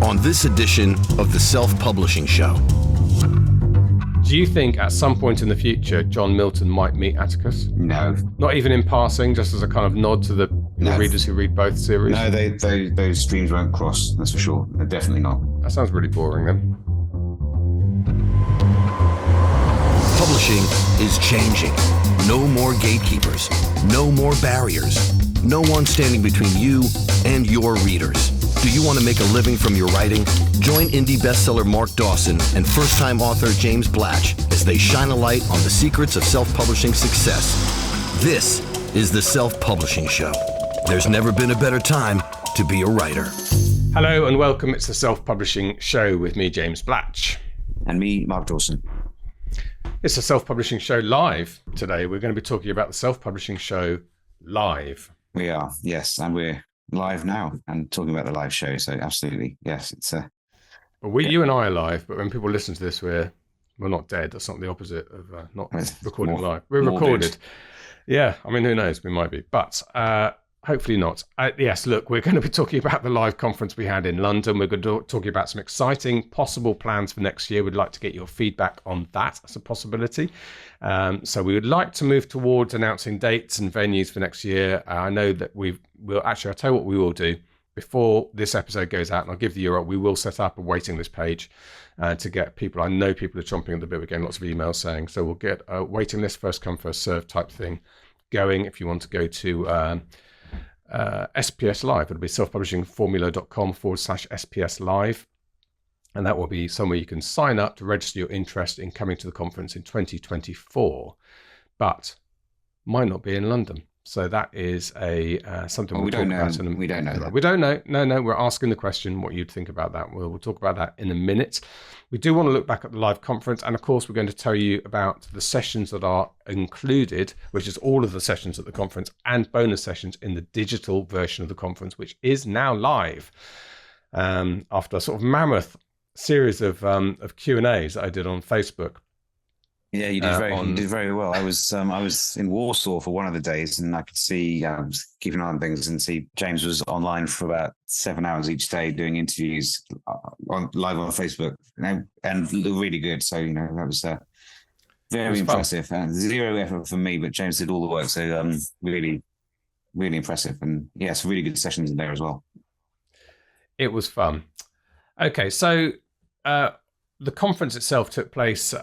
on this edition of the Self-Publishing Show. Do you think at some point in the future John Milton might meet Atticus? No. Not even in passing, just as a kind of nod to the readers who read both series? No, those streams won't cross, that's for sure. They're definitely not. That sounds really boring then. Publishing is changing. No more gatekeepers. No more barriers. No one standing between you and your readers. Do you want to make a living from your writing? Join indie bestseller Mark Dawson and first-time author James Blatch as they shine a light on the secrets of self-publishing success. This is the Self-Publishing Show. There's never been a better time to be a writer. Hello and welcome. It's the Self-Publishing Show with me, James Blatch. And me, Mark Dawson. It's a Self-Publishing Show live today. We're going to be talking about the Self-Publishing Show live. We are, yes, and we're live now and talking about the live show. So absolutely, yes, it's Well, you and I are live, but when people listen to this, we're not dead. That's not the opposite of not recording live. We're recorded. Dead. Yeah, I mean, who knows? We might be, but hopefully not. Yes, look, we're going to be talking about the live conference we had in London. We're going to be talking about some exciting possible plans for next year. We'd like to get your feedback on that as a possibility. So we would like to move towards announcing dates and venues for next year. I know that I'll tell you what we will do. Before this episode goes out, and I'll give the URL, we will set up a waiting list page to get people. I know people are chomping at the bit. We're getting lots of emails saying, so we'll get a waiting list, first come, first serve type thing going. If you want to go to SPS Live, it'll be selfpublishingformula.com/SPS Live. And that will be somewhere you can sign up to register your interest in coming to the conference in 2024, but might not be in London. So that is something we'll talk about. We don't know that. We don't know. No, we're asking the question what you'd think about that. We'll talk about that in a minute. We do want to look back at the live conference. And of course, we're going to tell you about the sessions that are included, which is all of the sessions at the conference and bonus sessions in the digital version of the conference, which is now live. After a sort of mammoth series of Q&As that I did on Facebook. Yeah, you did very well. I was in Warsaw for one of the days, and I could see, I was keeping an eye on things, and see James was online for about 7 hours each day doing interviews live on Facebook, and really good. So that was very impressive. Zero effort from me, but James did all the work. So really, really impressive, and yes, really good sessions in there as well. It was fun. Okay, so. The conference itself took place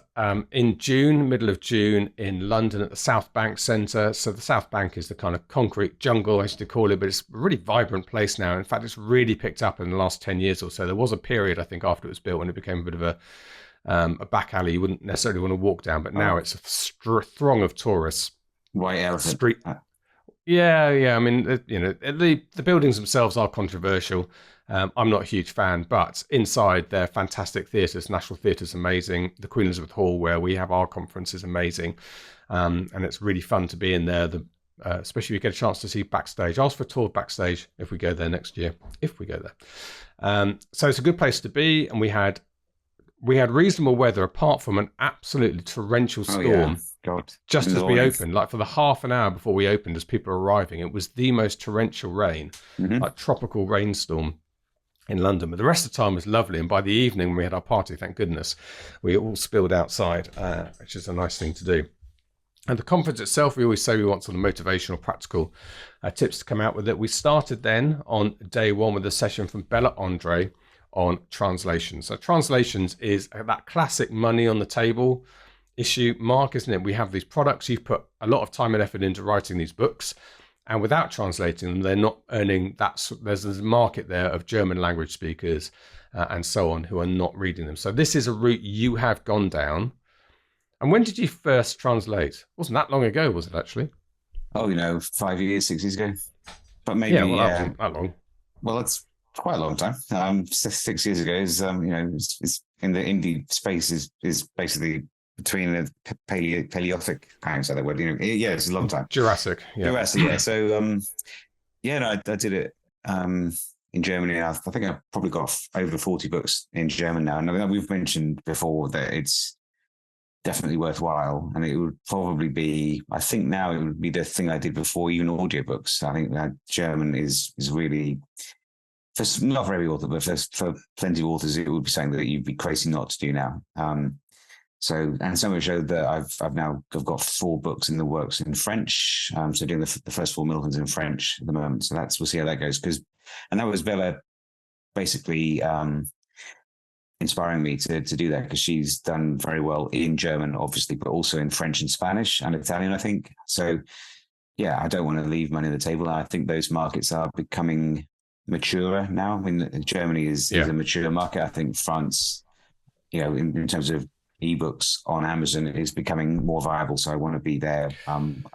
in June, middle of June, in London at the South Bank Centre. So the South Bank is the kind of concrete jungle, I used to call it, but it's a really vibrant place now. In fact, it's really picked up in the last 10 years or so. There was a period, I think, after it was built when it became a bit of a back alley you wouldn't necessarily want to walk down, but now it's a throng of tourists. White elephant. Street. Yeah. I mean, the buildings themselves are controversial. I'm not a huge fan, but inside they're fantastic theatres. National Theatre's amazing. The Queen Elizabeth Hall, where we have our conference, is amazing. And it's really fun to be in there, especially if you get a chance to see backstage. Ask for a tour backstage if we go there next year, if we go there. So it's a good place to be. And we had reasonable weather apart from an absolutely torrential storm. Just as we opened, like for the half an hour before we opened, as people were arriving, it was the most torrential rain, like tropical rainstorm in London. But the rest of the time was lovely. And by the evening, when we had our party, thank goodness, we all spilled outside, which is a nice thing to do. And the conference itself, we always say we want sort of motivational, practical tips to come out with it. We started then on day one with a session from Bella Andre on translations. So translations is that classic money on the table issue, Mark, isn't it? We have these products, you've put a lot of time and effort into writing these books, and without translating them, they're not earning that. There's a market there of German language speakers and so on who are not reading them. So this is a route you have gone down. And when did you first translate? It wasn't that long ago, was it actually? 5 years, 6 years ago. But maybe that wasn't that long. Well, it's quite a long time. 6 years ago is it's in the indie space is basically between the Paleolithic times, so that word, it's a long time. Jurassic, yeah. So, I did it in Germany. I think I've probably got over 40 books in German now. And we've mentioned before that it's definitely worthwhile, and it would probably be. I think now it would be the thing I did before even audiobooks. I think that German is really not for every author, but for plenty of authors, it would be something that you'd be crazy not to do now. So, and some of it showed that I've got 4 books in the works in French. So doing the first 4 Miltons in French at the moment. So we'll see how that goes. And that was Bella basically inspiring me to do that, because she's done very well in German, obviously, but also in French and Spanish and Italian, I think. So yeah, I don't want to leave money on the table. I think those markets are becoming maturer now. I mean, Germany is a mature market. I think France, in terms of ebooks on Amazon, is becoming more viable. So I want to be there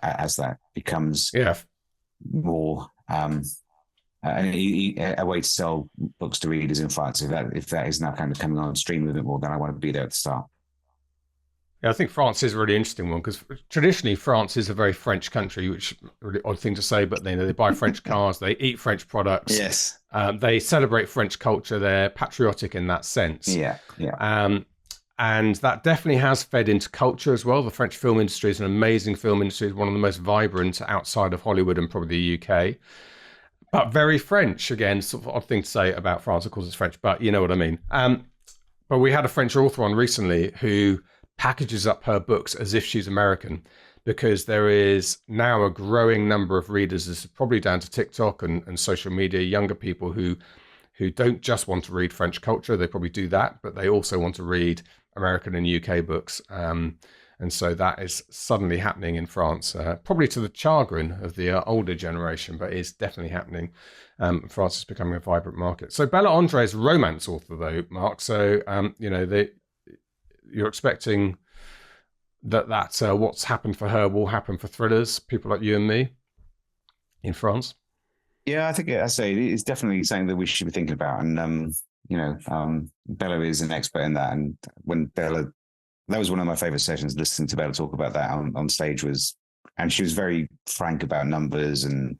as that becomes more a way to sell books to readers in France. If that is now kind of coming on stream a little bit more, then I want to be there at the start. Yeah, I think France is a really interesting one, because traditionally France is a very French country, which is a really odd thing to say, but they buy French cars, they eat French products. Yes. They celebrate French culture. They're patriotic in that sense. Yeah. And that definitely has fed into culture as well. The French film industry is an amazing film industry. It's one of the most vibrant outside of Hollywood and probably the UK. But very French, again, sort of odd thing to say about France. Of course, it's French, but you know what I mean. But we had a French author on recently who packages up her books as if she's American, because there is now a growing number of readers. This is probably down to TickTock and social media, younger people who don't just want to read French culture. They probably do that, but they also want to read American and UK books. And so that is suddenly happening in France, probably to the chagrin of the older generation, but it's definitely happening. France is becoming a vibrant market. So Bella Andre is a romance author, though, Mark. So, you're expecting that what's happened for her will happen for thrillers, people like you and me in France. Yeah, I think it's definitely something that we should be thinking about. And, Bella is an expert in that. And when that was one of my favorite sessions, listening to Bella talk about that on stage and she was very frank about numbers and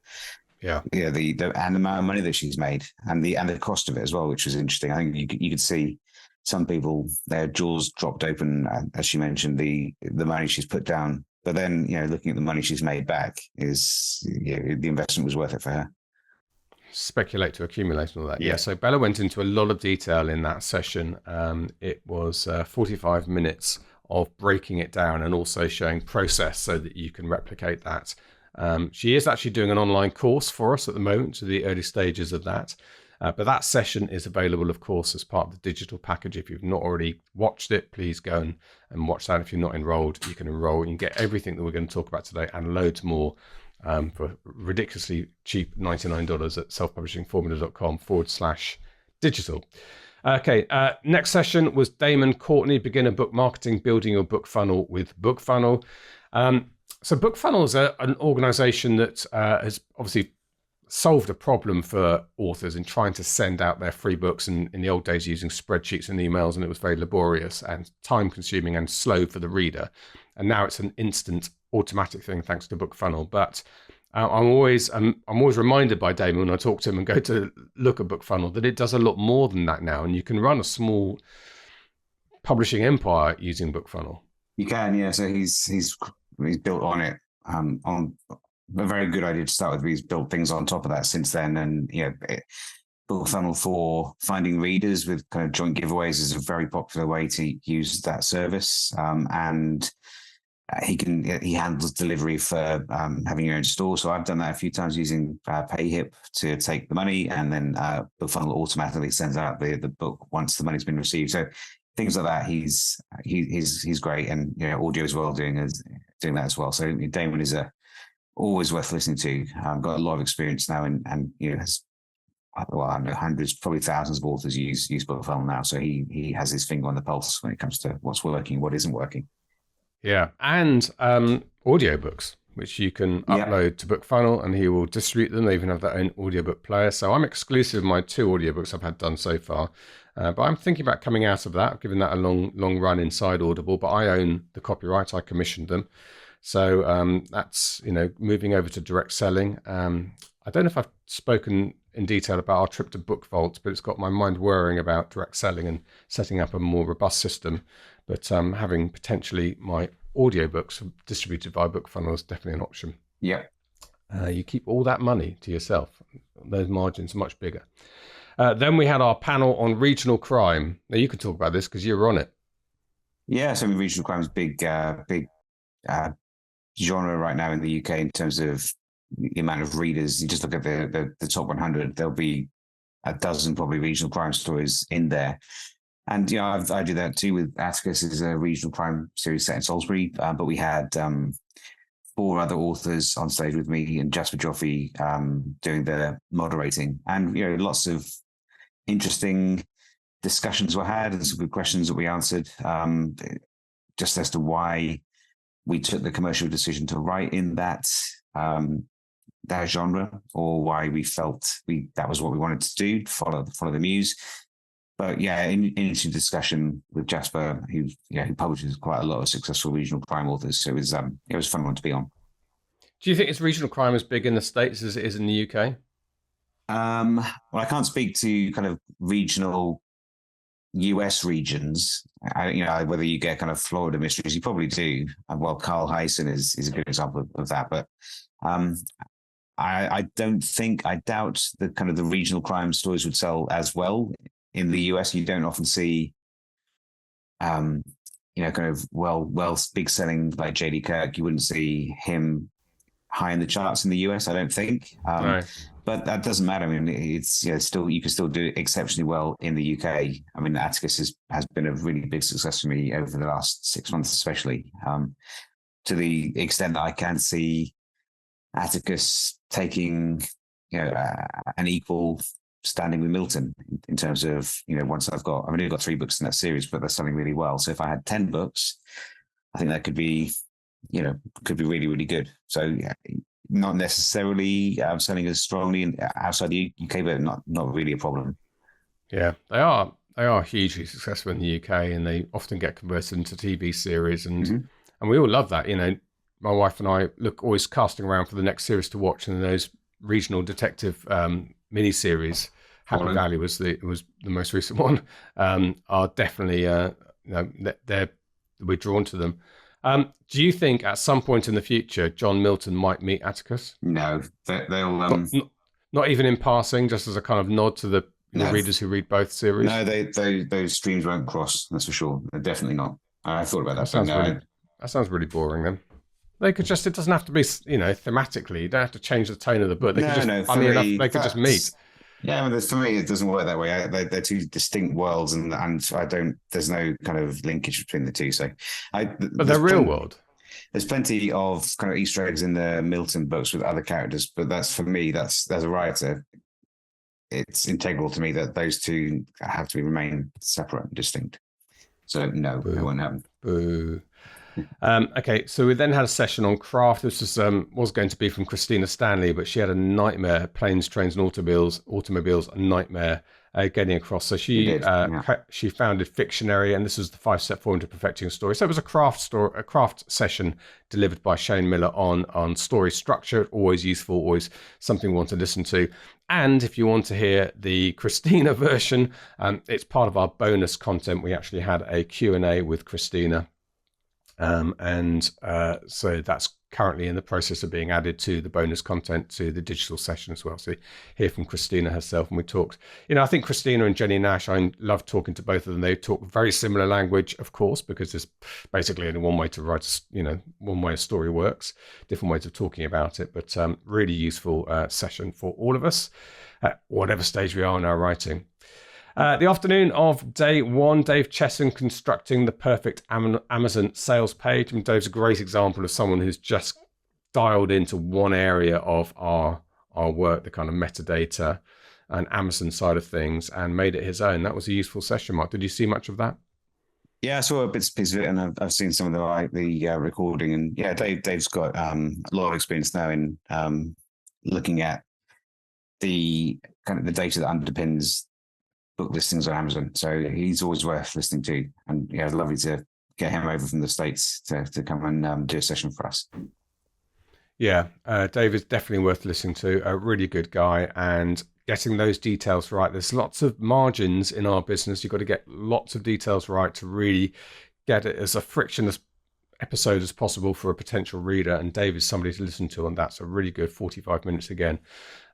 the amount of money that she's made and the cost of it as well, which was interesting. I think you could see some people, their jaws dropped open as she mentioned the money she's put down. But then, looking at the money she's made back the investment was worth it for her. Speculate to accumulate and all that. Yeah. So Bella went into a lot of detail in that session. It was 45 minutes of breaking it down and also showing process so that you can replicate that. She is actually doing an online course for us at the moment, to the early stages of that. But that session is available, of course, as part of the digital package. If you've not already watched it, please go and watch that. If you're not enrolled, you can enroll. You can get everything that we're going to talk about today and loads more for ridiculously cheap $99 at selfpublishingformula.com/digital. Okay, next session was Damon Courtney, Beginner Book Marketing, Building Your Book Funnel with BookFunnel. So BookFunnel is an organization that has obviously solved a problem for authors in trying to send out their free books in the old days using spreadsheets and emails, and it was very laborious and time consuming and slow for the reader. And now it's an instant automatic thing thanks to BookFunnel. But I'm always reminded by Damon when I talk to him and go to look at BookFunnel that it does a lot more than that now, and you can run a small publishing empire using BookFunnel. You can, yeah. So he's built on it on a very good idea to start with. He's built things on top of that since then, and BookFunnel for finding readers with kind of joint giveaways is a very popular way to use that service. And he handles delivery for having your own store. So I've done that a few times using PayHip to take the money, and then BookFunnel automatically sends out the book once the money's been received. So things like that, he's great, and audio as well doing that as well. So Damon is always worth listening to. Got a lot of experience now, and has I don't know, hundreds, probably thousands of authors use BookFunnel now. So he has his finger on the pulse when it comes to what's working, what isn't working. Yeah, and audiobooks, which you can upload to BookFunnel, and he will distribute them. They even have their own audiobook player. So I'm exclusive of my 2 audiobooks I've had done so far. But I'm thinking about coming out of that, giving that a long run inside Audible. But I own the copyright. I commissioned them. So that's, moving over to direct selling. I don't know if I've spoken in detail about our trip to Book Vault, but it's got my mind worrying about direct selling and setting up a more robust system. But having potentially my audiobooks distributed by BookFunnel is definitely an option. Yeah. You keep all that money to yourself. Those margins are much bigger. Then we had our panel on regional crime. Now you can talk about this because you were on it. Yeah, so regional crime is big genre right now in the UK in terms of the amount of readers. You just look at the top 100, there'll be a dozen probably regional crime stories in there. And I do that too with Atticus. Is a regional crime series set in Salisbury, but we had 4 other authors on stage with me and Jasper Joffrey doing the moderating, and lots of interesting discussions were had and some good questions that we answered, just as to why we took the commercial decision to write in that genre, or why we felt that was what we wanted to do, follow the muse. But yeah, interesting discussion with Jasper, who publishes quite a lot of successful regional crime authors. So it was a fun one to be on. Do you think it's regional crime as big in the States as it is in the UK? Well, I can't speak to kind of regional US regions. Whether you get kind of Florida mysteries, you probably do. Well, Carl Hyson is a good example of that. But I doubt that kind of the regional crime stories would sell as well in the US. You don't often see, kind of big selling like J.D. Kirk. You wouldn't see him high in the charts in the US, I don't think. Right. But that doesn't matter. I mean, it's still, you can still do exceptionally well in the UK. I mean, Atticus has been a really big success for me over the last 6 months, especially to the extent that I can see Atticus taking an equal standing with Milton in terms of once I've only got 3 books in that series, but they're selling really well. So if I had 10 books, I think that could be really, really good. So yeah, not necessarily selling as strongly outside the UK, but not really a problem. Yeah, they are hugely successful in the UK, and they often get converted into TV series, and we all love that. My wife and I always casting around for the next series to watch, and those regional detective miniseries, Happy Valley was the most recent one, are definitely we're drawn to them. Do you think at some point in the future John Milton might meet Atticus? No, they'll not even in passing, just as a kind of nod to the readers who read both series. No, those streams won't cross. That's for sure. They're definitely not. I thought about that. That sounds really boring. Then they could just. It doesn't have to be. Thematically, you don't have to change the tone of the book. They could just meet. Yeah, for me, it doesn't work that way. They're 2 distinct worlds, and I don't. There's no kind of linkage between the 2. So, but they're real world. There's plenty of kind of Easter eggs in the Milton books with other characters, but that's for me. That's as a writer, it's integral to me that those 2 have to remain separate and distinct. So no, it won't happen. Boo. Okay, so we then had a session on craft. This was going to be from Christina Stanley, but she had a nightmare. Planes, trains, and automobiles, a nightmare getting across. So she founded Fictionary, and this was the 5-step formula to perfecting a story. So it was a craft session delivered by Shane Miller on story structure. Always useful, always something we want to listen to. And if you want to hear the Christina version, it's part of our bonus content. We actually had a Q&A with Christina. So that's currently in the process of being added to the bonus content to the digital session as well. So hear from Christina herself, and we talked, I think Christina and Jenny Nash, I love talking to both of them. They talk very similar language, of course, because there's basically only one way to write, one way a story works, different ways of talking about it, but really useful session for all of us at whatever stage we are in our writing. The afternoon of day 1, Dave Chesson constructing the perfect Amazon sales page. And Dave's a great example of someone who's just dialed into one area of our work, the kind of metadata and Amazon side of things, and made it his own. That was a useful session, Mark. Did you see much of that? Yeah, I saw a piece of it, and I've seen some of the recording. And yeah, Dave's got a lot of experience now in looking at the kind of the data that underpins book listings on Amazon. So he's always worth listening to. And yeah, it's lovely to get him over from the States to come and do a session for us. Yeah, Dave is definitely worth listening to. A really good guy, and getting those details right. There's lots of margins in our business. You've got to get lots of details right to really get it as a frictionless episode as possible for a potential reader. And Dave is somebody to listen to on that. So really good 45 minutes again.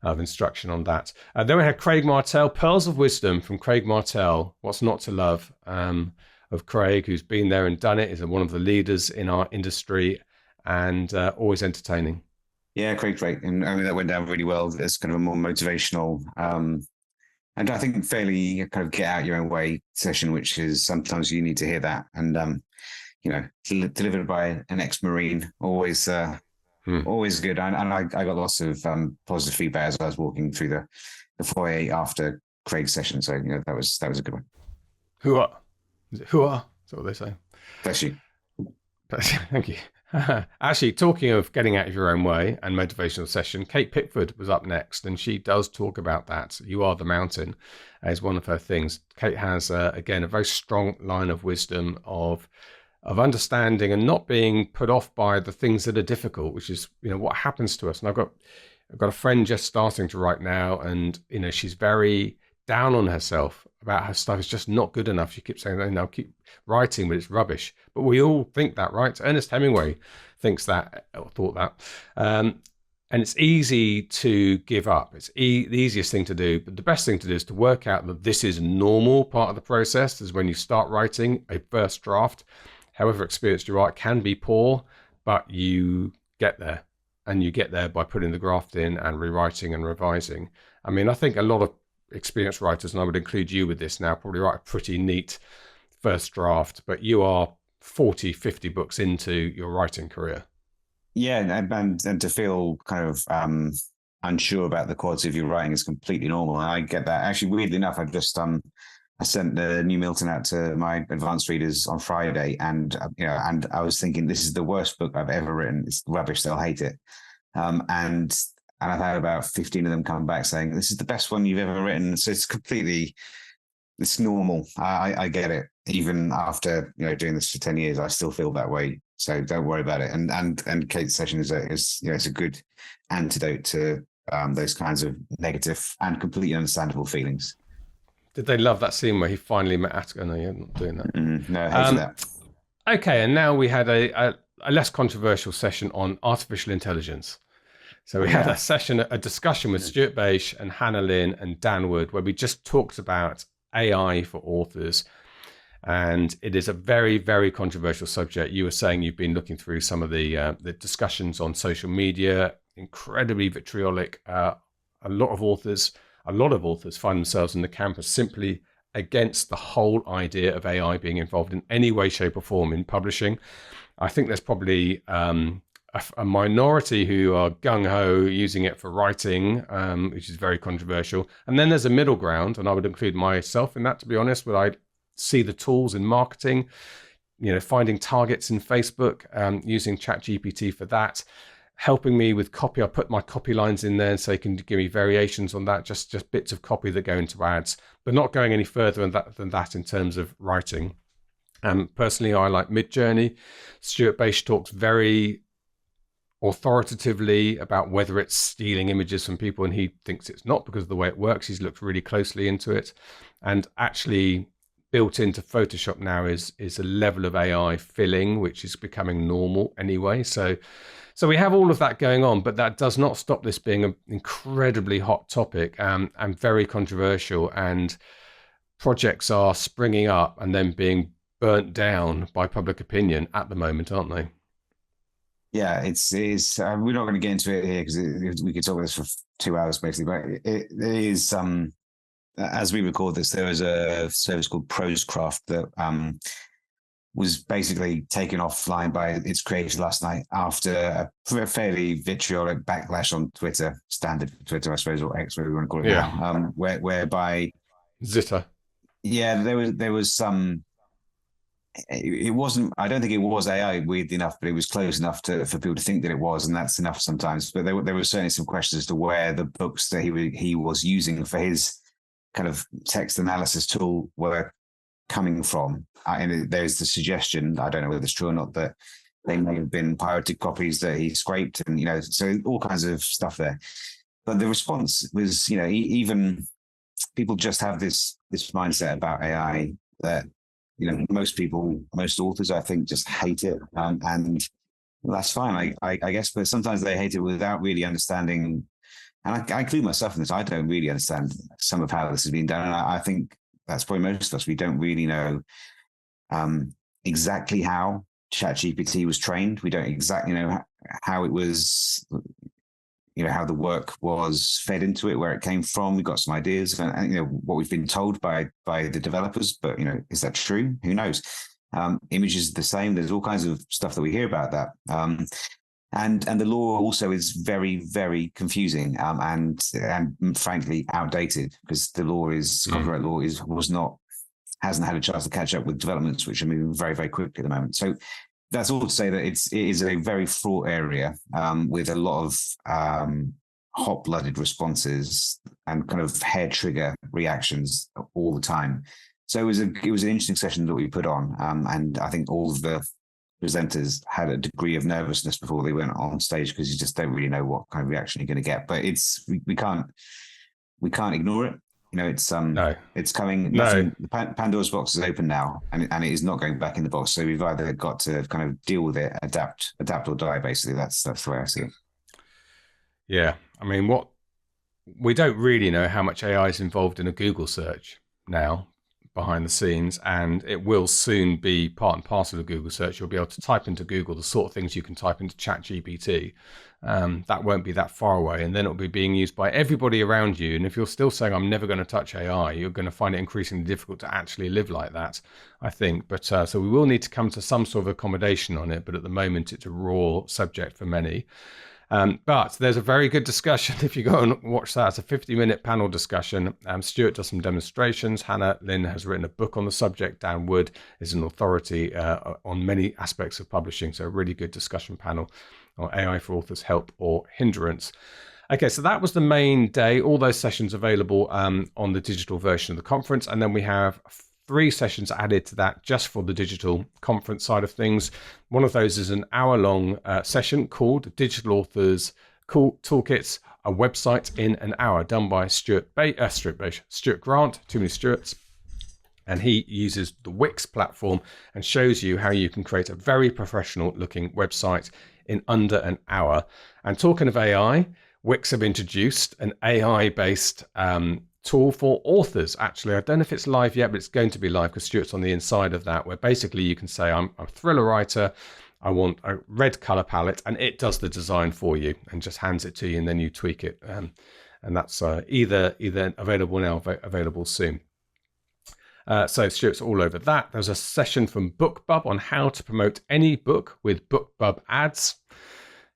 of instruction on that. Then we had Craig Martell, Pearls of Wisdom from Craig Martell, What's Not to Love, of Craig, who's been there and done it, is one of the leaders in our industry, and always entertaining. Yeah, Craig, and I mean that went down really well. It's kind of a more motivational, and I think fairly kind of get out your own way session, which is sometimes you need to hear that, and delivered by an ex-Marine, always good. And I got lots of positive feedback as I was walking through the foyer after Craig's session. So that was a good one. Hooah! Is it hooah? That's what they say. Bless you. Thank you. Actually, talking of getting out of your own way and motivational session, Kate Pickford was up next, and she does talk about that. You Are the Mountain is one of her things. Kate has, again, a very strong line of wisdom of understanding and not being put off by the things that are difficult, which is, what happens to us. And I've got a friend just starting to write now, and, she's very down on herself about her stuff is just not good enough. She keeps saying, I'll keep writing, but it's rubbish. But we all think that, right? Ernest Hemingway thinks that, or thought that. And it's easy to give up. It's the easiest thing to do. But the best thing to do is to work out that this is a normal part of the process. Is when you start writing a first draft, however experienced you are, it can be poor, but you get there. And you get there by putting the graft in and rewriting and revising. I mean, I think a lot of experienced writers, and I would include you with this now, probably write a pretty neat first draft, but you are 40, 50 books into your writing career. Yeah, and to feel kind of unsure about the quality of your writing is completely normal. And I get that. Actually, weirdly enough, I just I sent the new Milton out to my advanced readers on Friday, and and I was thinking, this is the worst book I've ever written. It's rubbish. They'll hate it. And I've had about 15 of them come back saying, this is the best one you've ever written. So it's normal. I get it. Even after doing this for 10 years, I still feel that way. So don't worry about it. And Kate's session is it's a good antidote to those kinds of negative and completely understandable feelings. Did they love that scene where he finally met Attica? No, you're not doing that. No, I hated that. Okay, and now we had a less controversial session on artificial intelligence. So we had a discussion with Stuart Bache and Hannah Lynn and Dan Wood, where we just talked about AI for authors. And it is a very, very controversial subject. You were saying you've been looking through some of the discussions on social media, incredibly vitriolic. A lot of authors find themselves in the camp of simply against the whole idea of AI being involved in any way, shape or form in publishing. I think there's probably a minority who are gung-ho using it for writing, which is very controversial. And then there's a middle ground, and I would include myself in that, to be honest, where I see the tools in marketing, finding targets in Facebook, using ChatGPT for that, helping me with copy. I put my copy lines in there so you can give me variations on that, just bits of copy that go into ads, but not going any further than that in terms of writing. Personally, I like Midjourney. Stuart Bache talks very authoritatively about whether it's stealing images from people, and he thinks it's not because of the way it works. He's looked really closely into it, and actually built into Photoshop now is a level of AI filling, which is becoming normal anyway. So we have all of that going on, but that does not stop this being an incredibly hot topic and very controversial, and projects are springing up and then being burnt down by public opinion at the moment, aren't they? Yeah, it's we're not going to get into it here because we could talk about this for 2 hours basically, but it is, as we record this, there was a service called Prosecraft that was basically taken offline by its creators last night after a fairly vitriolic backlash on Twitter, standard for Twitter, I suppose, or X, whatever you want to call it now, whereby Zitter. Yeah, there was some. It wasn't. I don't think it was AI, weirdly enough, but it was close enough for people to think that it was, and that's enough sometimes. But there were certainly some questions as to where the books that he was using for his kind of text analysis tool were coming from. And there's the suggestion, I don't know whether it's true or not, that they may have been pirated copies that he scraped, and so all kinds of stuff there. But the response was, even people just have this mindset about AI that. Most authors, I think, just hate it, and that's fine, I guess. But sometimes they hate it without really understanding and I include myself in this, I don't really understand some of how this has been done. And I think that's probably most of us. We don't really know exactly how ChatGPT was trained. We don't exactly know how it was, how the work was fed into it, where it came from. We've got some ideas and what we've been told by the developers, but is that true? Who knows? Images are the same. There's all kinds of stuff that we hear about that. And the law also is very, very confusing and frankly outdated, because the law copyright law hasn't had a chance to catch up with developments which are moving very, very quickly at the moment. So that's all to say that it is a very fraught area with a lot of hot-blooded responses and kind of hair trigger reactions all the time. So it was an interesting session that we put on, and I think all of the presenters had a degree of nervousness before they went on stage, because you just don't really know what kind of reaction you're going to get. But we can't ignore it. It's coming. No. The Pandora's box is open now, and it is not going back in the box. So we've either got to kind of deal with it, adapt or die. Basically, that's the way I see it. Yeah, I mean, we don't really know how much AI is involved in a Google search now, behind the scenes, and it will soon be part and parcel of Google search. You'll be able to type into Google the sort of things you can type into ChatGPT. That won't be that far away, and then it'll be being used by everybody around you. And if you're still saying, I'm never going to touch AI, you're going to find it increasingly difficult to actually live like that, I think. But so we will need to come to some sort of accommodation on it, but at the moment it's a raw subject for many. But there's a very good discussion. If you go and watch that, it's a 50-minute panel discussion. Stuart does some demonstrations. Hannah Lynn has written a book on the subject. Dan Wood is an authority on many aspects of publishing. So a really good discussion panel on AI for authors, help or hindrance. Okay, so that was the main day. All those sessions available on the digital version of the conference. And then we have 3 sessions added to that just for the digital conference side of things. One of those is an hour-long session called Digital Authors Toolkits, a website in an hour, done by Stuart Grant, too many Stuarts. And he uses the Wix platform and shows you how you can create a very professional-looking website in under an hour. And talking of AI, Wix have introduced an AI-based tool for authors. Actually, I don't know if it's live yet, but it's going to be live because Stuart's on the inside of that, where basically you can say, I'm a thriller writer, I want a red color palette, and it does the design for you and just hands it to you, and then you tweak it. And that's either available now, available soon. So Stuart's all over that. There's a session from BookBub on how to promote any book with BookBub ads.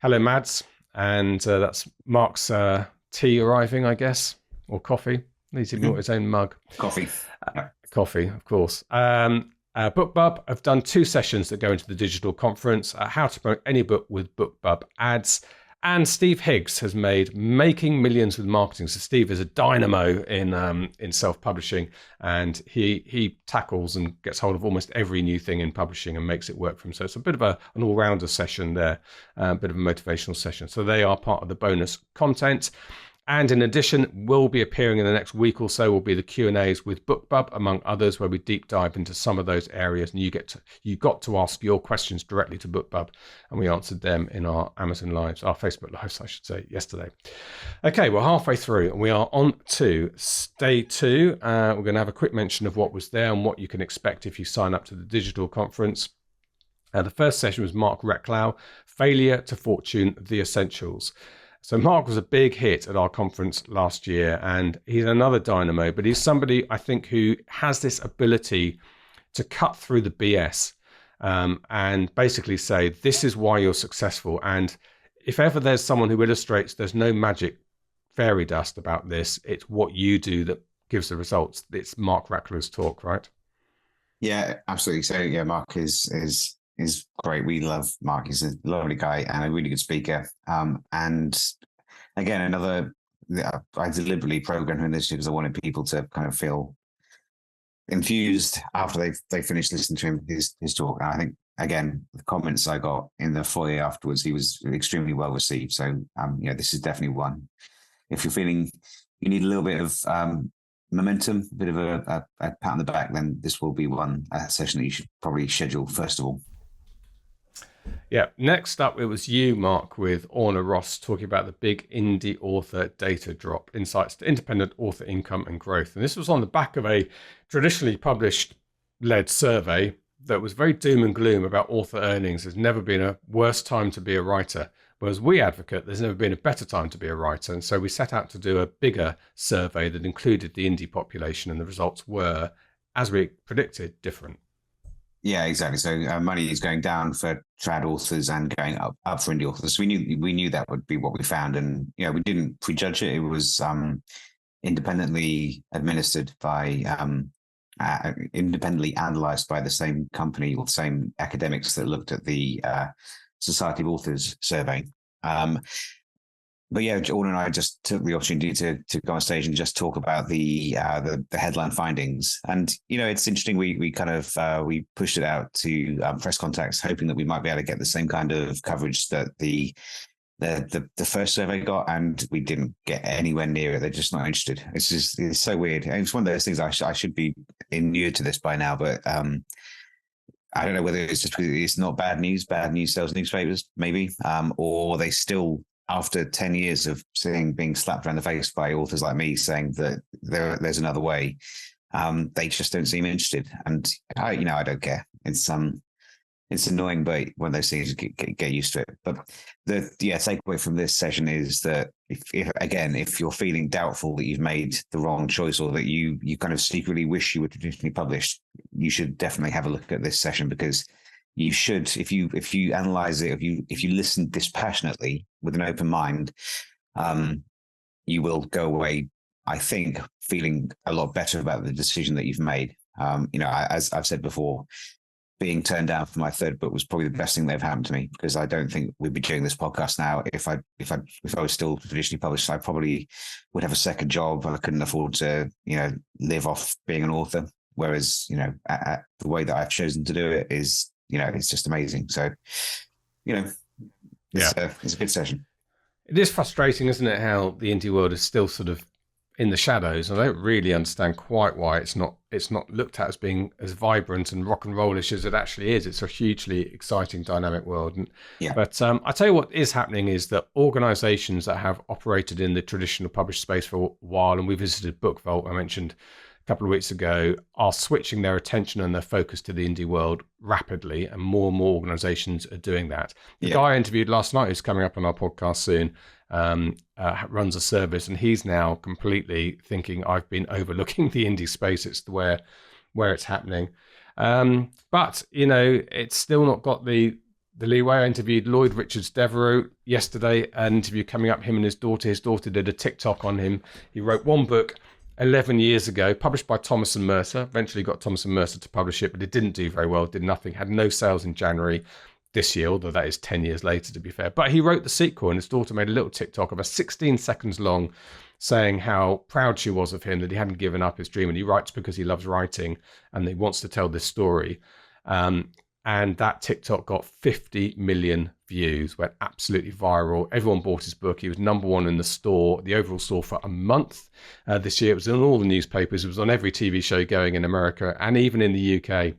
Hello, Mads. And that's Mark's tea arriving, I guess, or coffee. He's even got his own mug. Coffee. Coffee, of course. BookBub have done 2 sessions that go into the digital conference, how to promote any book with BookBub ads. And Steve Higgs has made Making Millions with Marketing. So Steve is a dynamo in self-publishing, and he tackles and gets hold of almost every new thing in publishing and makes it work for him. So it's a bit of an all-rounder session there, a bit of a motivational session. So they are part of the bonus content. And in addition, will be appearing in the next week or so will be the Q&As with BookBub, among others, where we deep dive into some of those areas. And you got to ask your questions directly to BookBub, and we answered them in our Amazon Lives, our Facebook Lives, I should say, yesterday. Okay, we're halfway through, and we are on to day 2. We're going to have a quick mention of what was there and what you can expect if you sign up to the digital conference. The first session was Mark Recklow, Failure to Fortune, The Essentials. So Mark was a big hit at our conference last year, and he's another dynamo, but he's somebody I think who has this ability to cut through the BS and basically say, this is why you're successful. And if ever there's someone who illustrates there's no magic fairy dust about this, it's what you do that gives the results. It's Mark Recklow's talk, right? Yeah, absolutely. So yeah, Mark is great. We love Mark. He's a lovely guy and a really good speaker. And again, I deliberately programmed him this year because I wanted people to kind of feel infused after they finished listening to him, his talk. And I think, again, the comments I got in the foyer afterwards, he was extremely well received. So, this is definitely one. If you're feeling you need a little bit of momentum, a bit of a pat on the back, then this will be one session that you should probably schedule first of all. Yeah. Next up, it was you, Mark, with Orna Ross talking about the big indie author data drop, insights to independent author income and growth. And this was on the back of a traditionally published-led survey that was very doom and gloom about author earnings. There's never been a worse time to be a writer. Whereas we advocate there's never been a better time to be a writer. And so we set out to do a bigger survey that included the indie population, and the results were, as we predicted, different. Yeah, exactly. So money is going down for trad authors and going up for indie authors. We knew that would be what we found, and we didn't prejudge it. It was independently administered by independently analysed by the same company or the same academics that looked at the Society of Authors survey. But yeah, Jordan and I just took the opportunity to go on stage and just talk about the headline findings. And it's interesting. We kind of we pushed it out to press contacts, hoping that we might be able to get the same kind of coverage that the first survey got, and we didn't get anywhere near it. They're just not interested. It's so weird. And it's one of those things. I should be inured to this by now, but I don't know whether it's just because it's not bad news. Bad news sells newspapers, maybe, or they still, after 10 years of being slapped around the face by authors like me saying that there's another way, they just don't seem interested. And I don't care. It's annoying, but one of those things, get used to it. But the takeaway from this session is that if you're feeling doubtful that you've made the wrong choice, or that you kind of secretly wish you were traditionally published, you should definitely have a look at this session, because you should, if you analyze it, if you listen dispassionately with an open mind, you will go away, I think, feeling a lot better about the decision that you've made. As I've said before, being turned down for my third book was probably the best thing that ever happened to me, because I don't think we'd be doing this podcast now if I was still traditionally published. I probably would have a second job. I couldn't afford to live off being an author. Whereas the way that I've chosen to do it is it's just amazing. So it's a good session. It is frustrating, isn't it, how the indie world is still sort of in the shadows. I don't really understand quite why it's not looked at as being as vibrant and rock and rollish as it actually is. It's a hugely exciting, dynamic world. But I tell you what is happening is that organizations that have operated in the traditional published space for a while, and we visited Book Vault, I mentioned a couple of weeks ago, are switching their attention and their focus to the indie world rapidly, and more organizations are doing that. The guy I interviewed last night, who's coming up on our podcast soon, runs a service, and he's now completely thinking I've been overlooking the indie space. It's where it's happening. But it's still not got the leeway. I interviewed Lloyd Richards Devereux yesterday, an interview coming up, him and his daughter. His daughter did a TickTock on him. He wrote one book 11 years ago, published by Thomas and Mercer, eventually got Thomas and Mercer to publish it, but it didn't do very well, did nothing, had no sales in January this year, although that is 10 years later, to be fair. But he wrote the sequel, and his daughter made a little TikTok of 16 seconds long saying how proud she was of him, that he hadn't given up his dream, and he writes because he loves writing and he wants to tell this story. And that TikTok got 50 million views, went absolutely viral. Everyone bought his book. He was number one in the store, the overall store, for a month this year. It was in all the newspapers. It was on every TV show going in America and even in the UK.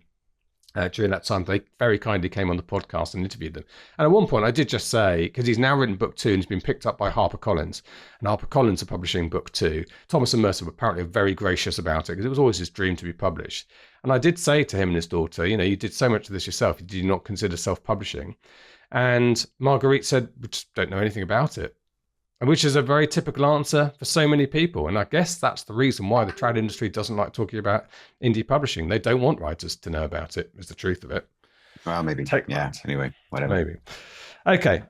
During that time, they very kindly came on the podcast and interviewed them. And at one point, I did just say, because he's now written book 2 and he's been picked up by HarperCollins, and HarperCollins are publishing book 2. Thomas and Mercer were apparently very gracious about it, because it was always his dream to be published. And I did say to him and his daughter, you did so much of this yourself, did you not consider self-publishing? And Marguerite said, we just don't know anything about it. Which is a very typical answer for so many people. And I guess that's the reason why the trad industry doesn't like talking about indie publishing. They don't want writers to know about it, is the truth of it. Well, maybe. Anyway, whatever. Maybe. Okay.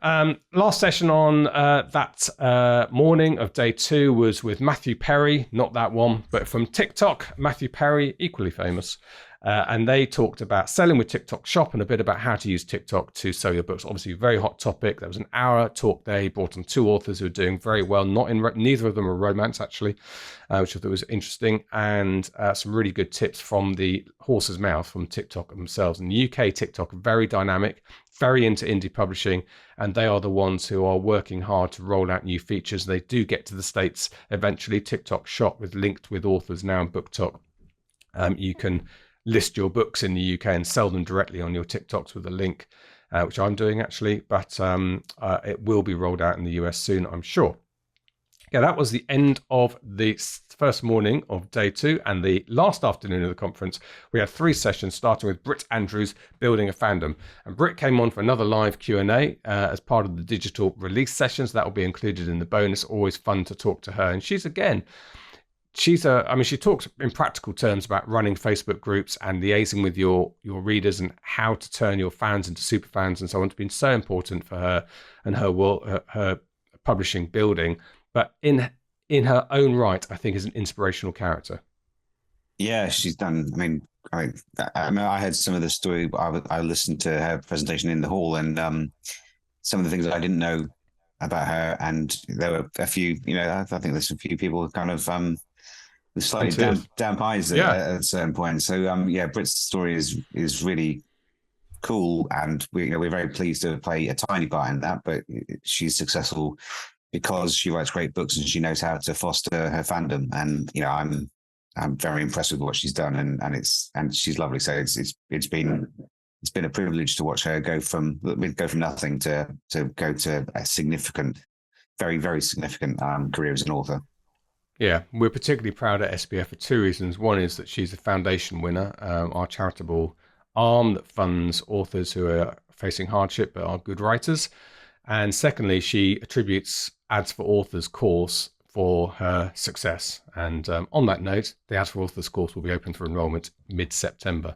Last session on that morning of day 2 was with Matthew Perry, not that one, but from TickTock. Matthew Perry, equally famous. And they talked about selling with TickTock Shop and a bit about how to use TickTock to sell your books. Obviously, a very hot topic. There was an hour talk there. He brought on 2 authors who are doing very well. Neither of them are romance, actually, which I thought was interesting. And some really good tips from the horse's mouth from TickTock themselves. And the UK TickTock, very dynamic, very into indie publishing. And they are the ones who are working hard to roll out new features. They do get to the States eventually. TickTock Shop is linked with authors now in BookTok. You can list your books in the UK and sell them directly on your TikToks with a link which I'm doing actually, but it will be rolled out in the US soon, I'm sure. Yeah, that was the end of the first morning of day 2, and the last afternoon of the conference. We had 3 sessions, starting with Britt Andrews, Building a Fandom. And Britt came on for another live Q&A as part of the digital release sessions. That will be included in the bonus. Always fun to talk to her. And she talks in practical terms about running Facebook groups and liaising with your readers and how to turn your fans into super fans and so on. It's been so important for her and her publishing building. But in her own right, I think is an inspirational character. Yeah, she's done. I heard some of the story. I listened to her presentation in the hall, and some of the things that I didn't know about her, and there were a few. I think there's a few people kind of with slightly damp eyes at a certain point. So Britt's story is really cool, and we're very pleased to play a tiny part in that. But she's successful because she writes great books and she knows how to foster her fandom. And I'm very impressed with what she's done, and she's lovely. So it's been a privilege to watch her go from nothing to go to a significant, very, very significant career as an author. Yeah, we're particularly proud at SPF for 2 reasons. One is that she's a foundation winner, our charitable arm that funds authors who are facing hardship but are good writers. And secondly, she attributes Ads for Authors course for her success. And on that note, the Ads for Authors course will be open for enrollment mid-September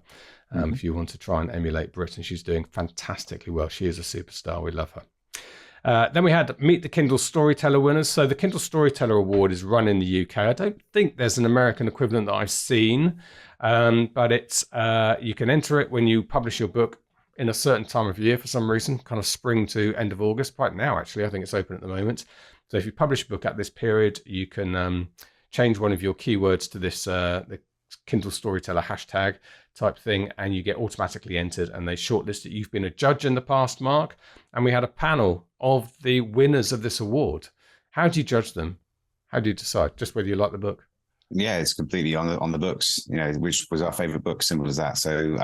if you want to try and emulate Britt. And she's doing fantastically well. She is a superstar. We love her. Then we had Meet the Kindle Storyteller winners. So the Kindle Storyteller Award is run in the UK. I don't think there's an American equivalent that I've seen, but it's you can enter it when you publish your book in a certain time of year for some reason, kind of spring to end of August. Right now, actually, I think it's open at the moment. So if you publish a book at this period, you can change one of your keywords to this the Kindle Storyteller hashtag type thing, and you get automatically entered, and they shortlist it. You've been a judge in the past, Mark, and we had a panel of the winners of this award. How do you judge them? How do you decide? Just whether you like the book? Yeah, it's completely on the books, which was our favorite book, simple as that. So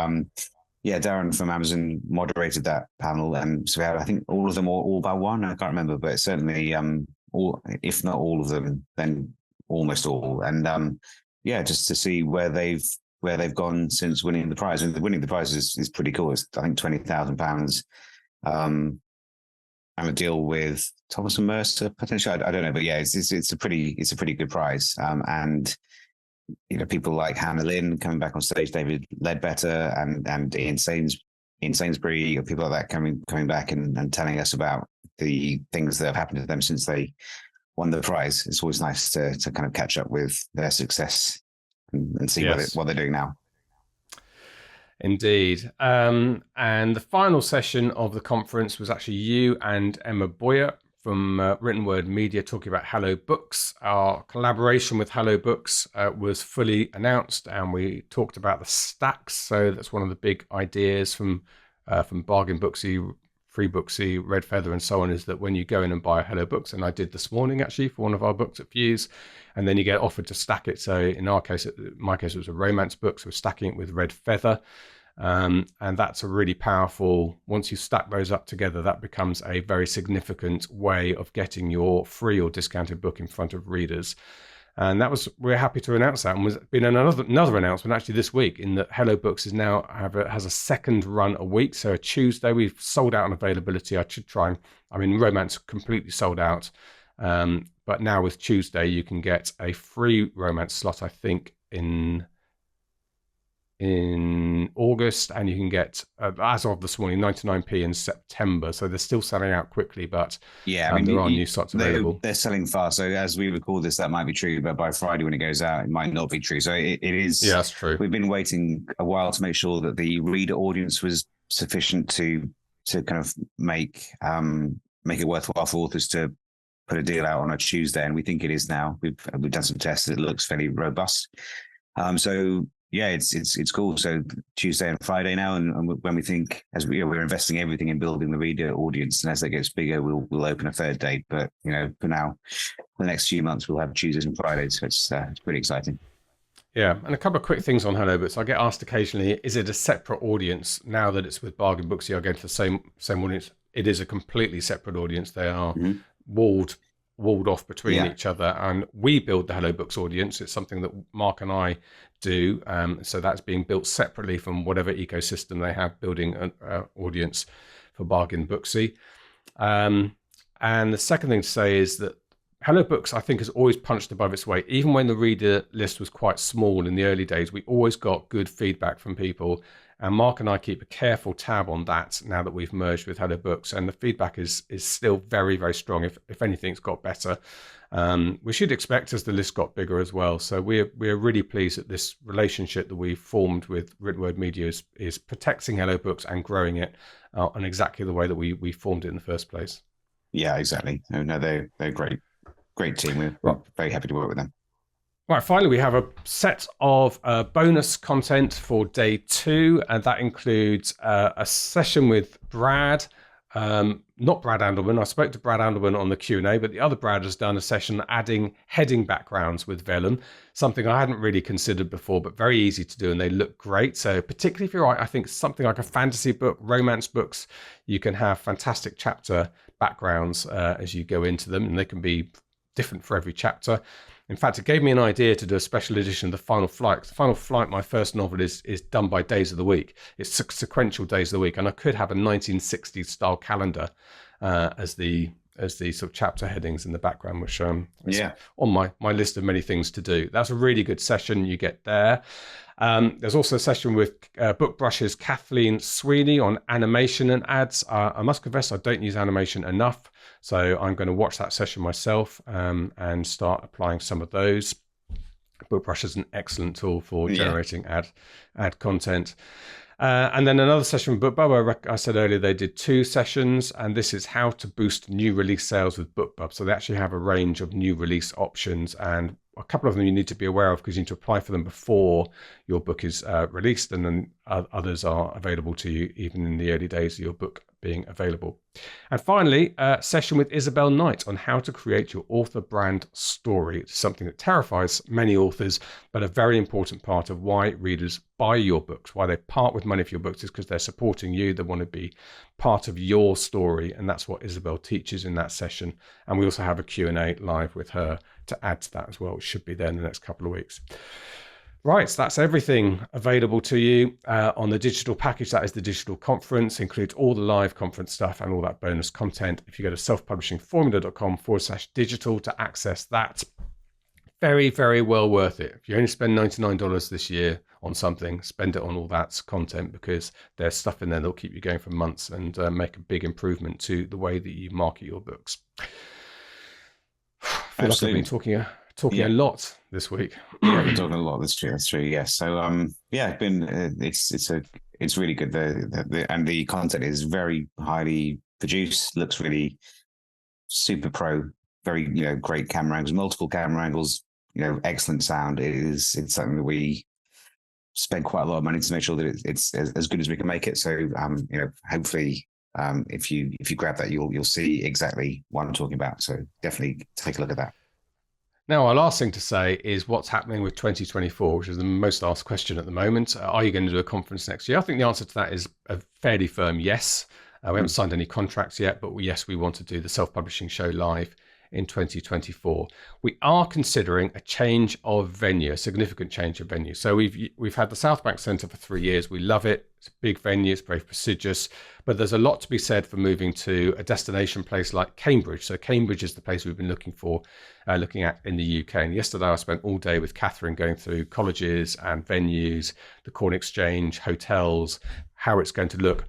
Darren from Amazon moderated that panel, and so we had, I think, all of them, all by one. I can't remember, but certainly all, if not all of them, then almost all. And just to see where they've gone since winning the prize. And winning the prize is pretty cool. It's, I think, £20,000. And a deal with Thomas and Mercer potentially. I don't know, but yeah, it's a pretty good prize. And people like Hannah Lynn coming back on stage, David Ledbetter, and Ian Sainsbury, or people like that coming back and telling us about the things that have happened to them since they won the prize. It's always nice to kind of catch up with their success and see what they're doing now. Indeed. And the final session of the conference was actually you and Emma Boyer from Written Word Media talking about Hello Books. Our collaboration with Hello Books was fully announced, and we talked about the stacks. So that's one of the big ideas from Bargain Booksy, Free Booksy, Red Feather, and so on, is that when you go in and buy Hello Books, and I did this morning actually for one of our books at Fuse, and then you get offered to stack it. So in my case, it was a romance book, so we're stacking it with Red Feather. And that's a really powerful, once you stack those up together, that becomes a very significant way of getting your free or discounted book in front of readers. And we're happy to announce that. And there's been another announcement actually this week, in that Hello Books is now has a second run a week. So a Tuesday, we've sold out on availability. Romance completely sold out. But now with Tuesday, you can get a free romance slot, I think, in August, and you can get, as of this morning, 99p in September. So they're still selling out quickly, but there are new slots available. They're selling fast. So as we record this, that might be true, but by Friday when it goes out, it might not be true. So it is. Yeah, that's true. We've been waiting a while to make sure that the reader audience was sufficient to kind of make it worthwhile for authors to put a deal out on a Tuesday, and we think it is now. We've done some tests. It looks fairly robust. Yeah, it's cool. So Tuesday and Friday now, and when we think, as we're investing everything in building the reader audience, and as that gets bigger, we'll open a third date. But for now, for the next few months, we'll have Tuesdays and Fridays. So it's pretty exciting. Yeah, and a couple of quick things on Hello Books. I get asked occasionally, is it a separate audience now that it's with Bargain Books? You're going to the same audience. It is a completely separate audience. They are walled off between each other, and we build the Hello Books audience. It's something that Mark and I do, so that's being built separately from whatever ecosystem they have building an audience for Bargain Booksy. And the second thing to say is that Hello Books, I think, has always punched above its weight. Even when the reader list was quite small in the early days, we always got good feedback from people. And Mark and I keep a careful tab on that now that we've merged with Hello Books. And the feedback is still very, very strong. If anything, it's got better. We should expect as the list got bigger as well. So we're really pleased that this relationship that we've formed with Written Word Media is protecting Hello Books and growing it in exactly the way that we formed it in the first place. Yeah, exactly. No, they're great. Great team. We're very happy to work with them. Right, finally, we have a set of bonus content for day 2, and that includes a session with Brad, not Brad Andelman. I spoke to Brad Andelman on the Q&A, but the other Brad has done a session adding heading backgrounds with vellum, something I hadn't really considered before, but very easy to do, and they look great. So particularly if you're, I think, something like a fantasy book, romance books, you can have fantastic chapter backgrounds as you go into them, and they can be different for every chapter. In fact, it gave me an idea to do a special edition of The Final Flight. The Final Flight, my first novel, is done by days of the week. It's sequential days of the week, and I could have a 1960s style calendar as the sort of chapter headings in the background, which on my list of many things to do. That's a really good session you get there. There's also a session with BookBrush's Kathleen Sweeney on animation and ads. I must confess I don't use animation enough, so I'm going to watch that session myself and start applying some of those. BookBrush is an excellent tool for generating ad content. And then another session with BookBub. I said earlier they did 2 sessions, and this is how to boost new release sales with BookBub. So they actually have a range of new release options, and a couple of them you need to be aware of because you need to apply for them before your book is released, and then others are available to you even in the early days of your book being available. And finally, a session with Isabel Knight on how to create your author brand story. It's something that terrifies many authors, but a very important part of why readers buy your books, why they part with money for your books, is because they're supporting you. They want to be part of your story, and that's what Isabel teaches in that session. And we also have a Q&A live with her to add to that as well, which should be there in the next couple of weeks. Right, so that's everything available to you on the digital package. That is the digital conference, includes all the live conference stuff and all that bonus content. If you go to selfpublishingformula.com/digital to access that, very, very well worth it. If you only spend $99 this year on something, spend it on all that content, because there's stuff in there that'll keep you going for months and make a big improvement to the way that you market your books. I feel like I've been talking a lot this week. Yeah, we're talking a lot. That's true. Yes. So it's really good. And the content is very highly produced. Looks really super pro. Very great camera angles, multiple camera angles. Excellent sound. It's something that we spend quite a lot of money to make sure that it's as good as we can make it. So hopefully if you grab that, you'll see exactly what I'm talking about. So definitely take a look at that. Now, our last thing to say is what's happening with 2024, which is the most asked question at the moment. Are you going to do a conference next year? I think the answer to that is a fairly firm yes. We haven't signed any contracts yet, but yes, we want to do the self-publishing show live in 2024. We are considering a change of venue, a significant change of venue. So we've had the South Bank Centre for 3 years. We love it. It's a big venue. It's very prestigious. But there's a lot to be said for moving to a destination place like Cambridge. So Cambridge is the place we've been looking at in the UK. And yesterday I spent all day with Catherine going through colleges and venues, the Corn Exchange, hotels, how it's going to look,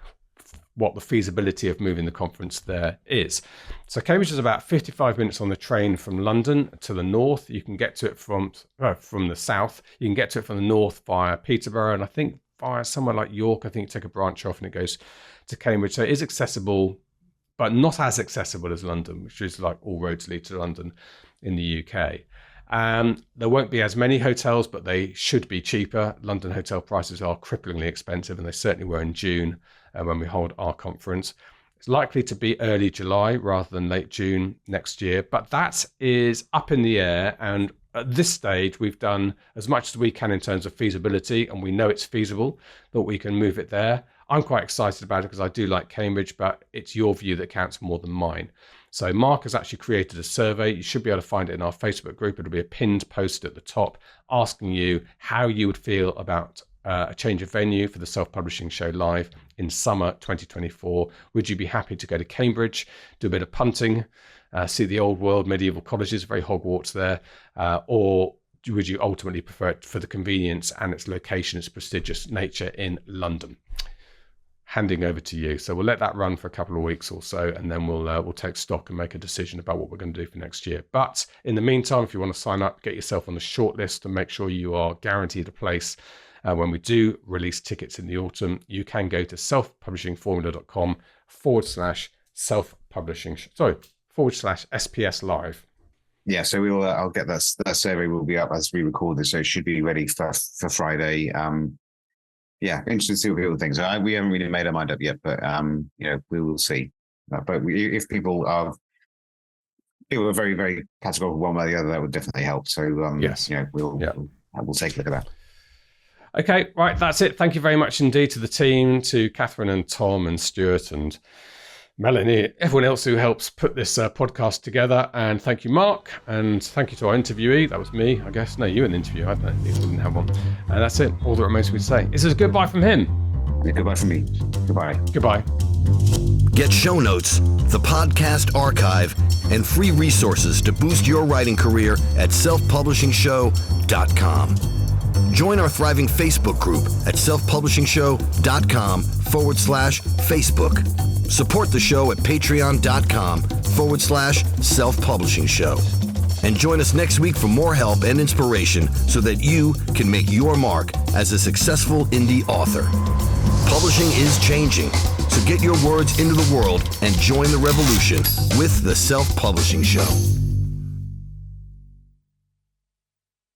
what the feasibility of moving the conference there is. So Cambridge is about 55 minutes on the train from London to the north. You can get to it from the south. You can get to it from the north via Peterborough, and I think via somewhere like York. I think you take a branch off and it goes to Cambridge. So it is accessible, but not as accessible as London, which is like all roads lead to London in the UK. There won't be as many hotels, but they should be cheaper. London hotel prices are cripplingly expensive, and they certainly were in June when we hold our conference. It's likely to be early July rather than late June next year, but that is up in the air, and at this stage, we've done as much as we can in terms of feasibility, and we know it's feasible that we can move it there. I'm quite excited about it because I do like Cambridge, but it's your view that counts more than mine. So Mark has actually created a survey. You should be able to find it in our Facebook group. It'll be a pinned post at the top asking you how you would feel about a change of venue for the Self-Publishing Show Live in summer 2024. Would you be happy to go to Cambridge, do a bit of punting, see the old world medieval cottages, very Hogwarts there, or would you ultimately prefer it for the convenience and its location, its prestigious nature in London? Handing over to you. So we'll let that run for a couple of weeks or so, and then we'll take stock and make a decision about what we're going to do for next year. But in the meantime, if you want to sign up, get yourself on the shortlist and make sure you are guaranteed a place when we do release tickets in the autumn. You can go to selfpublishingformula.com/SPS Live. Yeah, so we'll. I'll get that survey will be up as we record this, so it should be ready for Friday. Yeah, interesting to see what people think. So we haven't really made our mind up yet, but we will see. But if people are very, very categorical one way or the other, that would definitely help. So yes, we'll take a look at that. Okay, right, that's it. Thank you very much indeed to the team, to Catherine and Tom and Stuart and Melanie, everyone else who helps put this podcast together. And thank you, Mark. And thank you to our interviewee. That was me, I guess. No, you were an interview. I didn't have one. And that's it. All that remains for me to say. This is a goodbye from him. Yeah, goodbye from me. Goodbye. Goodbye. Get show notes, the podcast archive, and free resources to boost your writing career at selfpublishingshow.com. Join our thriving Facebook group at selfpublishingshow.com/Facebook. Support the show at patreon.com/self-publishing show. And join us next week for more help and inspiration so that you can make your mark as a successful indie author. Publishing is changing, so get your words into the world and join the revolution with the Self-Publishing Show.